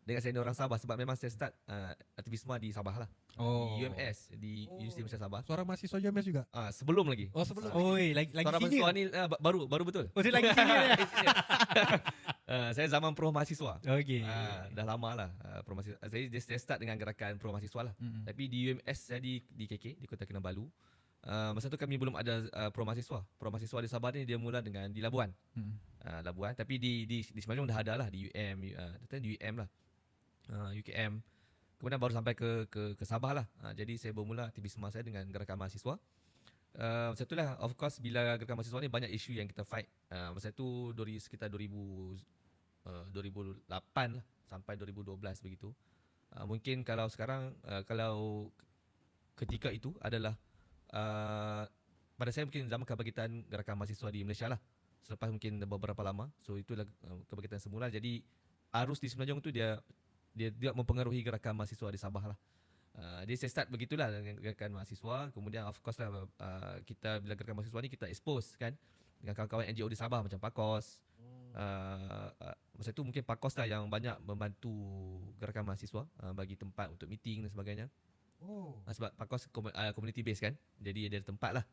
dengan senior orang Sabah sebab memang saya start aktivisme di Sabah lah. Di UMS, di Universiti Malaysia Sabah. Suara mahasiswa UMS juga? Sebelum lagi. Sebelum. Lagi Suara senior. mahasiswa ni baru betul. Dia lagi senior. Saya zaman pro mahasiswa. Okey. Dah lama lah pro mahasiswa. Saya start dengan gerakan pro mahasiswa lah. Tapi di UMS saya di KK, di Kota Kinabalu. Masa tu kami belum ada pro mahasiswa. Pro mahasiswa di Sabah ni dia mula dengan di Labuan. Labuan, tapi di Semenanjung dah ada lah, di UM, di UM lah. UKM. Kemudian baru sampai ke Sabah lah. Jadi saya bermula aktivisme saya dengan gerakan mahasiswa. Masa tu lah, of course, bila gerakan mahasiswa ni banyak isu yang kita fight. Masa tu sekitar 2008 lah sampai 2012 begitu. Mungkin kalau sekarang, kalau ketika itu adalah pada saya mungkin zaman kebangkitan gerakan mahasiswa di Malaysia lah. Selepas mungkin beberapa lama. So itulah kebangkitan semula. Jadi arus di Semenanjung tu dia mempengaruhi gerakan mahasiswa di Sabah lah. Jadi saya start begitulah dengan gerakan mahasiswa. Kemudian of course lah kita bila gerakan mahasiswa ni kita expose kan dengan kawan-kawan NGO di Sabah macam PAKOS. Masa tu mungkin PAKOS lah yang banyak membantu gerakan mahasiswa, bagi tempat untuk meeting dan sebagainya. Sebab PAKOS community based kan. Jadi ada tempat lah.